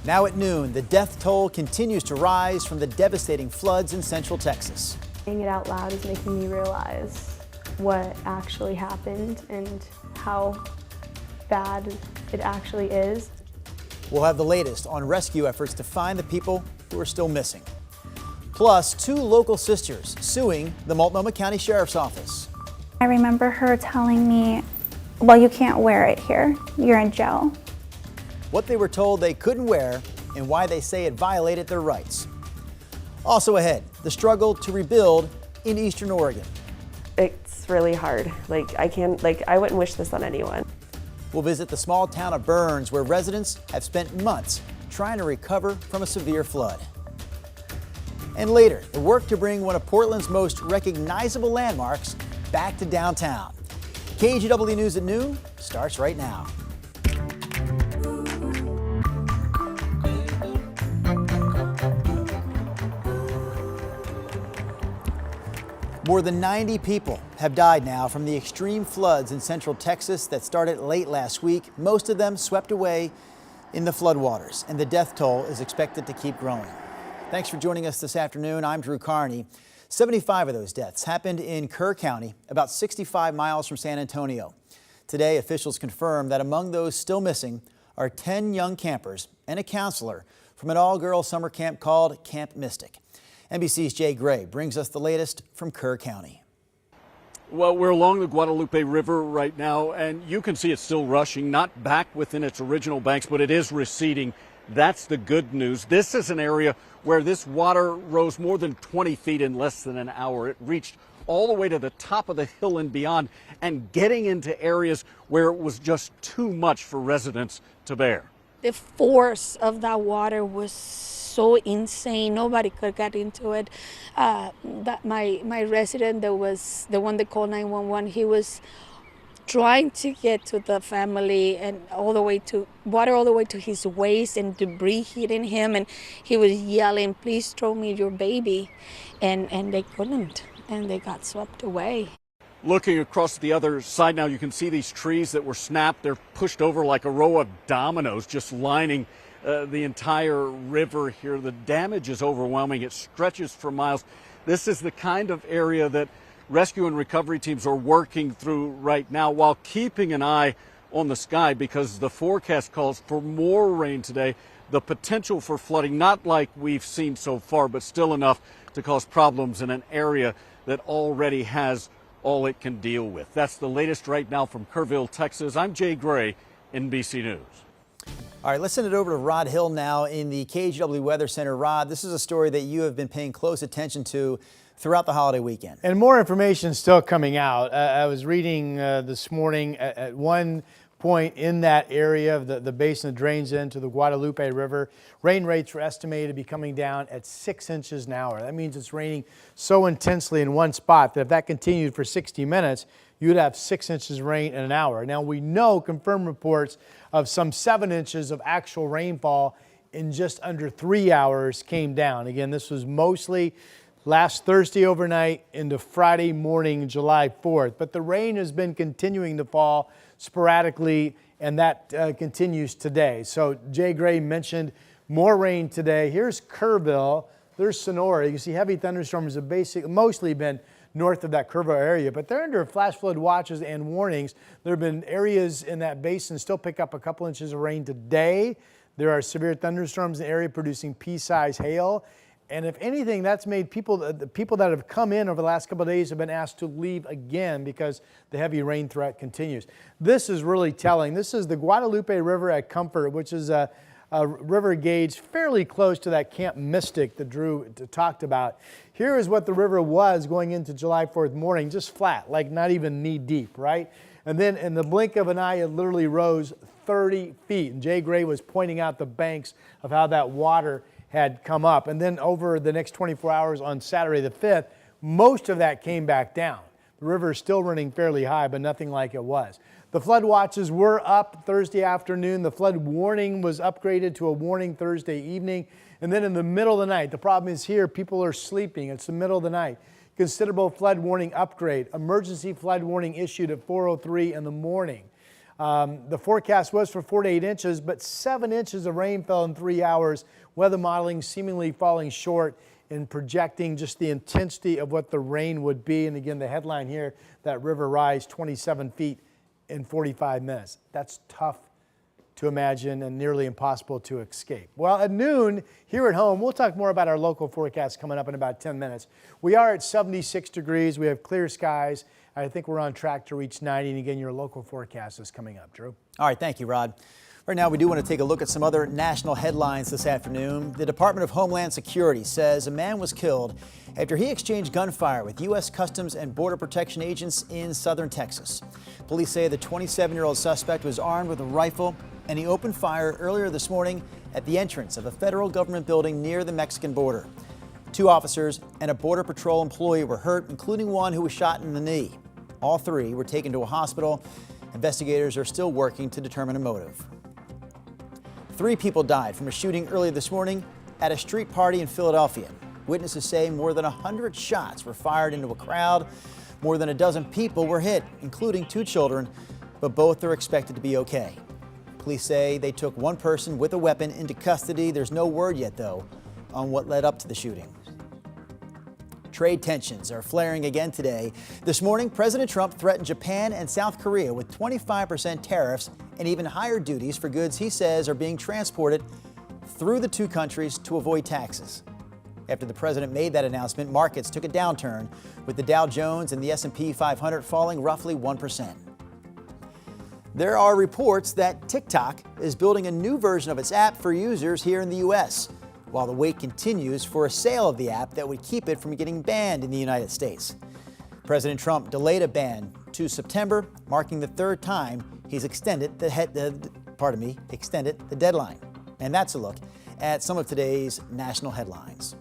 Now at noon, the death toll continues to rise from the devastating floods in central Texas. Saying it out loud is making me realize what actually happened and how bad it actually is. We'll have the latest on rescue efforts to find the people who are still missing. Plus, 2 local sisters suing the Multnomah County Sheriff's Office. I remember her telling me, well, you can't wear it here. You're in jail. What they were told they couldn't wear and why they say it violated their rights. Also ahead, the struggle to rebuild in Eastern Oregon. It's really hard. I wouldn't wish this on anyone. We'll visit the small town of Burns, where residents have spent months trying to recover from a severe flood. And later, the work to bring one of Portland's most recognizable landmarks back to downtown. KGW News at noon starts right now. More than 90 people have died now from the extreme floods in central Texas that started late last week, most of them swept away in the floodwaters, and the death toll is expected to keep growing. Thanks for joining us this afternoon. I'm Drew Carney. 75 of those deaths happened in Kerr County, about 65 miles from San Antonio. Today, officials confirmed that among those still missing are 10 young campers and a counselor from an all-girls summer camp called Camp Mystic. NBC's Jay Gray brings us the latest from Kerr County. Well, we're along the Guadalupe River right now, and you can see it's still rushing, not back within its original banks, but it is receding. That's the good news. This is an area where this water rose more than 20 feet in less than an hour. It reached all the way to the top of the hill and beyond, and getting into areas where it was just too much for residents to bear. The force of that water was so insane. Nobody could get into it. That my resident, that was the one that called 911, he was trying to get to the family and all the way to water all the way to his waist and debris hitting him, and he was yelling, "Please throw me your baby," and they couldn't, and they got swept away. Looking across the other side now, you can see these trees that were snapped. They're pushed over like a row of dominoes, just lining the entire river here. The damage is overwhelming. It stretches for miles. This is the kind of area that rescue and recovery teams are working through right now while keeping an eye on the sky, because the forecast calls for more rain today. The potential for flooding, not like we've seen so far, but still enough to cause problems in an area that already has all it can deal with. That's the latest right now from Kerrville, Texas. I'm Jay Gray, NBC News. All right, let's send it over to Rod Hill now in the KGW Weather Center. Rod, this is a story that you have been paying close attention to throughout the holiday weekend. And more information is still coming out. I was reading this morning at one point in that area of the basin that drains into the Guadalupe River, rain rates were estimated to be coming down at 6 inches an hour. That means it's raining so intensely in one spot that if that continued for 60 minutes, you'd have 6 inches of rain in an hour. Now we know confirmed reports of some 7 inches of actual rainfall in just under 3 hours came down. Again, this was mostly last Thursday overnight into Friday morning, July 4th. But the rain has been continuing to fall sporadically, and that continues today. So Jay Gray mentioned more rain today. Here's Kerrville. There's Sonora. You can see heavy thunderstorms have mostly been north of that Kerrville area, but they're under flash flood watches and warnings. There have been areas in that basin still pick up a couple inches of rain today. There are severe thunderstorms in the area producing pea-sized hail. And if anything, that's made the people that have come in over the last couple of days have been asked to leave again because the heavy rain threat continues. This is really telling. This is the Guadalupe River at Comfort, which is a river gauge fairly close to that Camp Mystic that Drew talked about. Here is what the river was going into July 4th morning, just flat, like not even knee deep, right? And then in the blink of an eye, it literally rose 30 feet. And Jay Gray was pointing out the banks of how that water had come up. And then over the next 24 hours on Saturday the 5th, most of that came back down. The river is still running fairly high, but nothing like it was. The flood watches were up Thursday afternoon. The flood warning was upgraded to a warning Thursday evening. And then in the middle of the night, the problem is here, people are sleeping. It's the middle of the night. Considerable flood warning upgrade. Emergency flood warning issued at 4:03 in the morning. The forecast was for 4 to 8 inches, but 7 inches of rain fell in 3 hours. Weather modeling seemingly falling short in projecting just the intensity of what the rain would be. And again, the headline here, that river rise 27 feet in 45 minutes. That's tough to imagine and nearly impossible to escape. Well, at noon here at home, we'll talk more about our local forecast coming up in about 10 minutes. We are at 76 degrees. We have clear skies. I think we're on track to reach 90. And again, your local forecast is coming up. Drew? All right, thank you, Rod. Right now, we do want to take a look at some other national headlines this afternoon. The Department of Homeland Security says a man was killed after he exchanged gunfire with U.S. Customs and Border Protection agents in southern Texas. Police say the 27-year-old suspect was armed with a rifle and he opened fire earlier this morning at the entrance of a federal government building near the Mexican border. 2 officers and a Border Patrol employee were hurt, including one who was shot in the knee. All 3 were taken to a hospital. Investigators are still working to determine a motive. 3 people died from a shooting early this morning at a street party in Philadelphia. Witnesses say more than 100 shots were fired into a crowd. More than a dozen people were hit, including 2 children, but both are expected to be okay. Police say they took one person with a weapon into custody. There's no word yet, though, on what led up to the shooting. Trade tensions are flaring again today. This morning, President Trump threatened Japan and South Korea with 25% tariffs and even higher duties for goods he says are being transported through the 2 countries to avoid taxes. After the president made that announcement, markets took a downturn, with the Dow Jones and the S&P 500 falling roughly 1%. There are reports that TikTok is building a new version of its app for users here in the U.S., while the wait continues for a sale of the app that would keep it from getting banned in the United States. President Trump delayed a ban to September, marking the 3rd time he's extended the deadline. And that's a look at some of today's national headlines.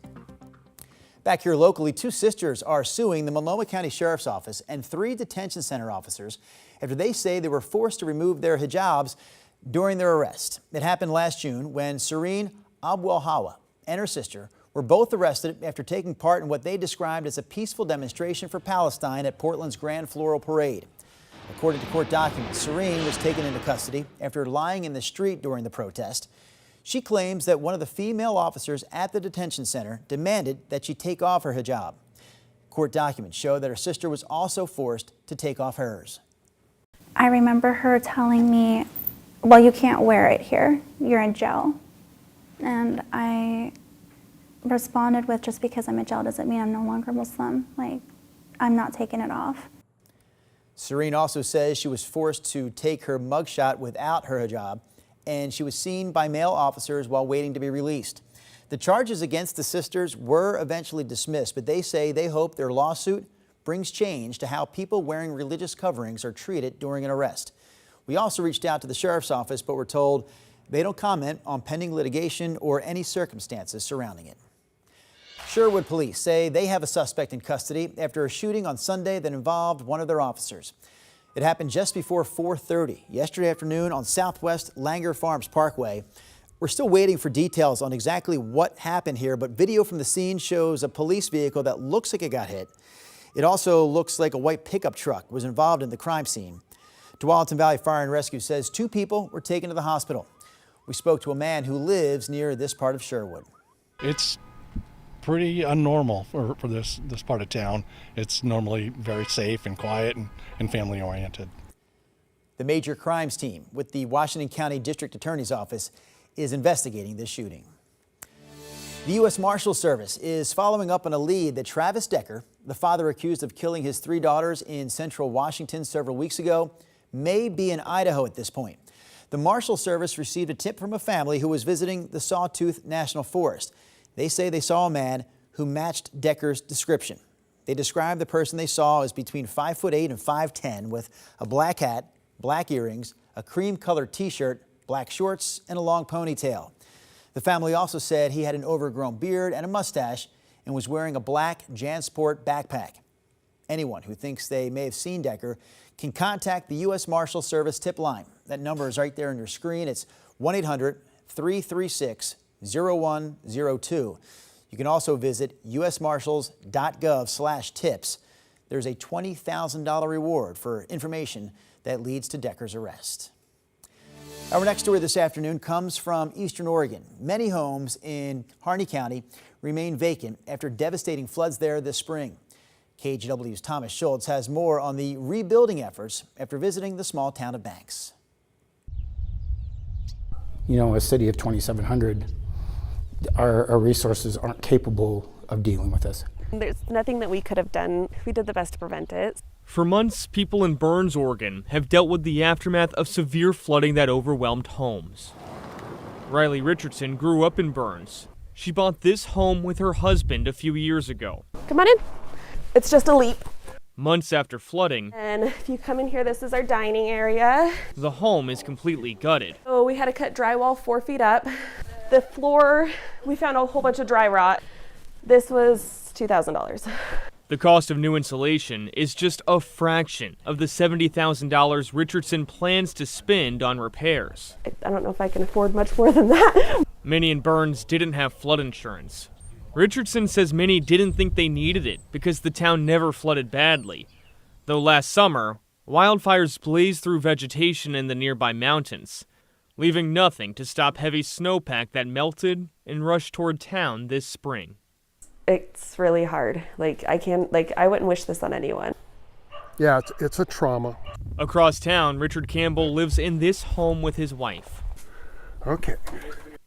Back here locally, 2 sisters are suing the Multnomah County Sheriff's Office and 3 detention center officers after they say they were forced to remove their hijabs during their arrest. It happened last June when Serene Abwelhawa and her sister were both arrested after taking part in what they described as a peaceful demonstration for Palestine at Portland's Grand Floral Parade. According to court documents, Serene was taken into custody after lying in the street during the protest. She claims that one of the female officers at the detention center demanded that she take off her hijab. Court documents show that her sister was also forced to take off hers. I remember her telling me, well, you can't wear it here. You're in jail. And I responded with, just because I'm in jail doesn't mean I'm no longer Muslim. Like, I'm not taking it off. Serene also says she was forced to take her mugshot without her hijab, and she was seen by male officers while waiting to be released. The charges against the sisters were eventually dismissed, but they say they hope their lawsuit brings change to how people wearing religious coverings are treated during an arrest. We also reached out to the sheriff's office, but were told they don't comment on pending litigation or any circumstances surrounding it. Sherwood police say they have a suspect in custody after a shooting on Sunday that involved one of their officers. It happened just before 4:30 yesterday afternoon on Southwest Langer Farms Parkway. We're still waiting for details on exactly what happened here, but video from the scene shows a police vehicle that looks like it got hit. It also looks like a white pickup truck was involved in the crime scene. Tualatin Valley Fire and Rescue says 2 people were taken to the hospital. We spoke to a man who lives near this part of Sherwood. It's pretty unnormal for this part of town. It's normally very safe and quiet and family oriented. The major crimes team with the Washington County District Attorney's Office is investigating this shooting. The U.S. Marshals Service is following up on a lead that Travis Decker, the father accused of killing his 3 daughters in central Washington several weeks ago, may be in Idaho at this point. The Marshals Service received a tip from a family who was visiting the Sawtooth National Forest. They say they saw a man who matched Decker's description. They described the person they saw as between 5'8" and 5'10", with a black hat, black earrings, a cream-colored T-shirt, black shorts, and a long ponytail. The family also said he had an overgrown beard and a mustache and was wearing a black JanSport backpack. Anyone who thinks they may have seen Decker can contact the U.S. Marshals Service tip line. That number is right there on your screen. It's 1-800-336-0102. You can also visit usmarshals.gov/tips. There's a $20,000 reward for information that leads to Decker's arrest. Our next story this afternoon comes from Eastern Oregon. Many homes in Harney County remain vacant after devastating floods there this spring. KGW's Thomas Schultz has more on the rebuilding efforts after visiting the small town of Banks. You know, a city of 2,700, our resources aren't capable of dealing with this. There's nothing that we could have done. We did the best to prevent it. For months, people in Burns, Oregon have dealt with the aftermath of severe flooding that overwhelmed homes. Riley Richardson grew up in Burns. She bought this home with her husband a few years ago. Come on in. It's just a leap. Months after flooding, And if you come in here, this is our dining area. the home is completely gutted. So we had to cut drywall 4 feet up. The floor, we found a whole bunch of dry rot. This was $2,000. The cost of new insulation is just a fraction of the $70,000 Richardson plans to spend on repairs. I don't know if I can afford much more than that. Many in Burns didn't have flood insurance. Richardson says many didn't think they needed it because the town never flooded badly. Though last summer, wildfires blazed through vegetation in the nearby mountains, leaving nothing to stop heavy snowpack that melted and rushed toward town this spring. It's really hard. I wouldn't wish this on anyone. Yeah, it's a trauma. Across town, Richard Campbell lives in this home with his wife. Okay.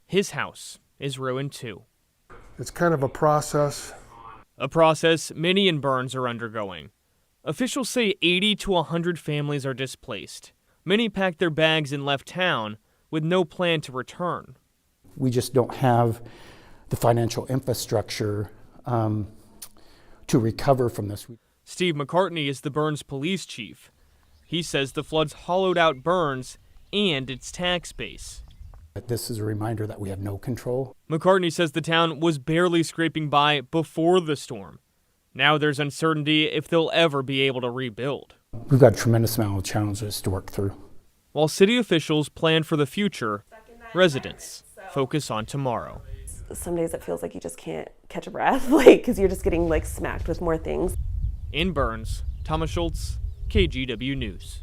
His house is ruined too. It's kind of a process. A process many in Burns are undergoing. Officials say 80 to 100 families are displaced. Many packed their bags and left town with no plan to return. We just don't have the financial infrastructure to recover from this. Steve McCartney is the Burns police chief. He says the floods hollowed out Burns and its tax base. This is a reminder that we have no control. McCartney says the town was barely scraping by before the storm. Now there's uncertainty if they'll ever be able to rebuild. We've got a tremendous amount of challenges to work through. While city officials plan for the future, residents focus on tomorrow. Some days it feels like you just can't catch a breath, because you're just getting smacked with more things. In Burns, Thomas Schultz, KGW News.